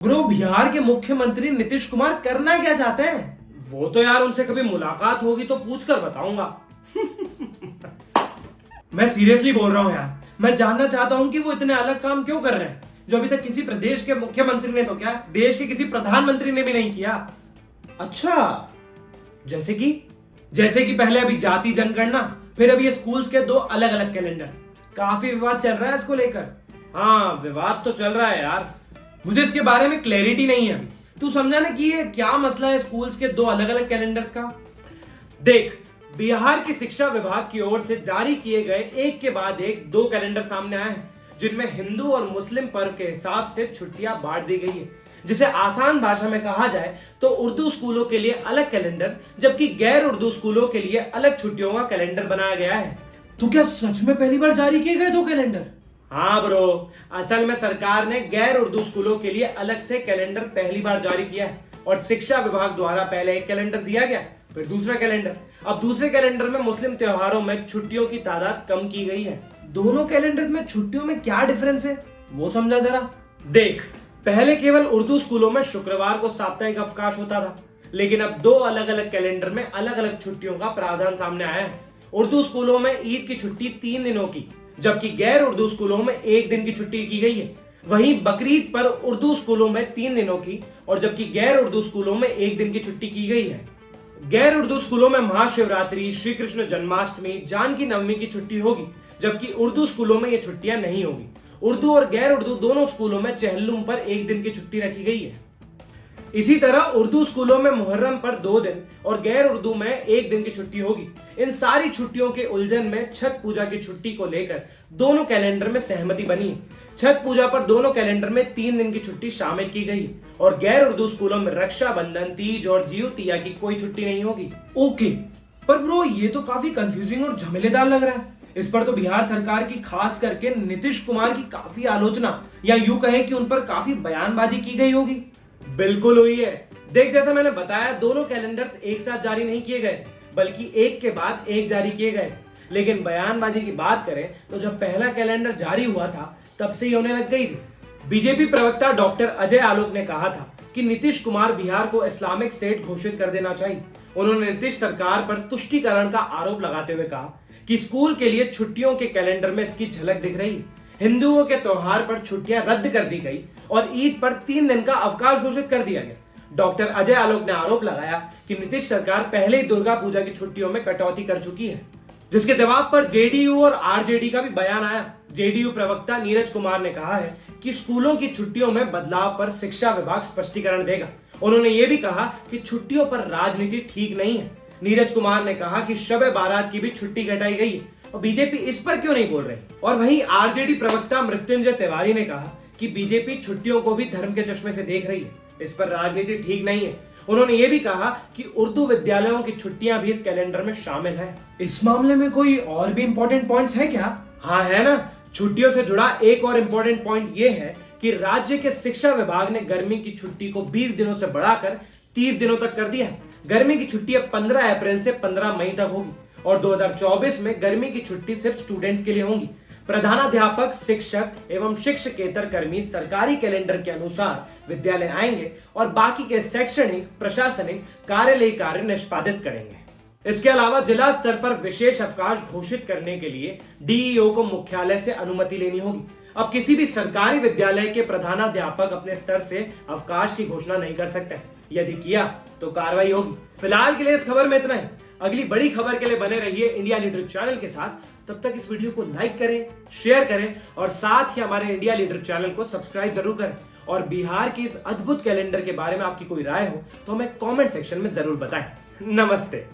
Bro, Bihar के मुख्यमंत्री नीतीश कुमार करना क्या चाहते हैं? वो तो यार उनसे कभी मुलाकात होगी तो पूछ कर बताऊंगा। मैं सीरियसली बोल रहा हूँ यार, मैं जानना चाहता हूँ कि वो इतने अलग काम क्यों कर रहे हैं जो अभी तक किसी प्रदेश के मुख्यमंत्री ने तो क्या, देश के किसी प्रधानमंत्री ने भी नहीं किया। अच्छा, जैसे कि पहले अभी जाति जनगणना, फिर अभी ये स्कूल्स के दो अलग अलग कैलेंडर्स। काफी विवाद चल रहा है इसको लेकर। हाँ विवाद तो चल रहा है यार। मुझे इसके बारे में क्लैरिटी नहीं है अभी। तू समझा ना कि ये क्या मसला है स्कूल्स के दो अलग अलग कैलेंडर्स का? देख, बिहार की शिक्षा विभाग की ओर से जारी किए गए एक के बाद एक दो कैलेंडर सामने आए हैं, जिनमें हिंदू और मुस्लिम पर्व के हिसाब से छुट्टियां बांट दी गई है। जिसे आसान भाषा में कहा जाए तो उर्दू स्कूलों के लिए अलग कैलेंडर, जबकि गैर उर्दू स्कूलों के लिए अलग छुट्टियों का कैलेंडर बनाया गया है। तो क्या सच में पहली बार जारी किए गए दो कैलेंडर? हाँ ब्रो, असल में सरकार ने गैर उर्दू स्कूलों के लिए अलग से कैलेंडर पहली बार जारी किया है और शिक्षा विभाग द्वारा पहले एक कैलेंडर दिया गया, फिर दूसरा कैलेंडर। अब दूसरे कैलेंडर में मुस्लिम त्योहारों में छुट्टियों की तादाद कम की गई है। दोनों कैलेंडर में छुट्टियों में क्या डिफरेंस है, वो समझा जरा। देख, पहले केवल उर्दू स्कूलों में शुक्रवार को साप्ताहिक अवकाश होता था, लेकिन अब दो अलग अलग कैलेंडर में अलग अलग छुट्टियों का प्रावधान सामने आया है। उर्दू स्कूलों में ईद की छुट्टी 3 दिनों की, जबकि गैर उर्दू स्कूलों में 1 दिन की छुट्टी की गई है। वहीं बकरीद पर उर्दू स्कूलों में 3 दिनों की और जबकि गैर उर्दू स्कूलों में 1 दिन की छुट्टी की गई है। गैर उर्दू स्कूलों में महाशिवरात्रि, श्री कृष्ण जन्माष्टमी, जानकी नवमी की छुट्टी होगी, जबकि उर्दू स्कूलों में ये छुट्टियां नहीं होगी। उर्दू और गैर उर्दू दोनों स्कूलों में चहल्लुम पर 1 दिन की छुट्टी रखी गई है। इसी तरह उर्दू स्कूलों में मुहर्रम पर 2 दिन और गैर उर्दू में 1 दिन की छुट्टी होगी। इन सारी छुट्टियों के उलझन में छठ पूजा की छुट्टी को लेकर दोनों कैलेंडर में सहमति बनी है। छठ पूजा पर दोनों कैलेंडर में 3 दिन की छुट्टी शामिल की गई और गैर उर्दू स्कूलों में रक्षाबंधन, तीज और जियोतिया की कोई छुट्टी नहीं होगी। ओके, पर ब्रो ये तो काफी कंफ्यूजिंग और झमेलेदार लग रहा है। इस पर तो बिहार सरकार की, खास करके नीतीश कुमार की काफी आलोचना, या यूं कहें कि उन पर काफी बयानबाजी की गई होगी। बिल्कुल हुई है। देख, जैसा मैंने बताया, दोनों कैलेंडर्स एक साथ जारी नहीं किए गए, बल्कि एक के बाद एक जारी किए गए। लेकिन बयानबाजी की बात करें तो जब पहला कैलेंडर जारी हुआ था तब से ही होने लग गई थी। बीजेपी प्रवक्ता डॉक्टर अजय आलोक ने कहा था कि नीतीश कुमार बिहार को इस्लामिक स्टेट घोषित कर देना चाहिए। उन्होंने नीतीश सरकार पर तुष्टीकरण का आरोप लगाते हुए कहा कि स्कूल के लिए छुट्टियों के कैलेंडर में इसकी झलक दिख रही है। हिंदुओं के त्योहार पर छुट्टियां रद्द कर दी गई और ईद पर 3 दिन का अवकाश घोषित कर दिया गया। डॉक्टर अजय आलोक ने आरोप लगाया कि नीतीश सरकार पहले ही दुर्गा पूजा की छुट्टियों में कटौती कर चुकी है, जिसके जवाब पर जेडीयू और आरजेडी का भी बयान आया। जेडीयू प्रवक्ता नीरज कुमार ने कहा है कि स्कूलों की छुट्टियों में बदलाव पर शिक्षा विभाग स्पष्टीकरण देगा। उन्होंने ये भी कहा कि छुट्टियों पर राजनीति ठीक नहीं है। नीरज कुमार ने कहा कि शब-ए बारात की भी छुट्टी घटाई गई है और बीजेपी इस पर क्यों नहीं बोल रही। और वहीं आरजेडी प्रवक्ता मृत्युंजय तिवारी ने कहा कि बीजेपी छुट्टियों को भी धर्म के चश्मे से देख रही है, इस पर राजनीति ठीक नहीं है। उन्होंने ये भी कहा कि उर्दू विद्यालयों की छुट्टियां भी इस कैलेंडर में शामिल है। इस मामले में कोई और भी इंपॉर्टेंट पॉइंट्स है क्या? हाँ है ना। छुट्टियों से जुड़ा एक और इंपॉर्टेंट पॉइंट ये है कि राज्य के शिक्षा विभाग ने गर्मी की छुट्टी को 20 दिनों से बढ़ाकर 30 दिनों तक कर दिया है। गर्मी की छुट्टी अब 15 अप्रैल से 15 मई तक होगी और 2024 में गर्मी की छुट्टी सिर्फ स्टूडेंट्स के लिए होंगी। प्रधानाध्यापक, शिक्षक एवं शिक्षकेतर कर्मी सरकारी कैलेंडर के अनुसार विद्यालय आएंगे और बाकी के शैक्षणिक, प्रशासनिक, कार्यालयी कार्य निष्पादित करेंगे। इसके अलावा जिला स्तर पर विशेष अवकाश घोषित करने के लिए डीईओ को मुख्यालय से अनुमति लेनी होगी। अब किसी भी सरकारी विद्यालय के प्रधानाध्यापक अपने स्तर से अवकाश की घोषणा नहीं कर सकते। यदि किया तो कार्रवाई होगी। फिलहाल के लिए इस खबर में इतना ही। अगली बड़ी खबर के लिए बने रहिए इंडिया लीडर चैनल के साथ। तब तक इस वीडियो को लाइक करें, शेयर करें और साथ ही हमारे इंडिया लीडर चैनल को सब्सक्राइब जरूर करें। और बिहार के इस अद्भुत कैलेंडर के बारे में आपकी कोई राय हो तो हमें कमेंट सेक्शन में जरूर बताएं। नमस्ते।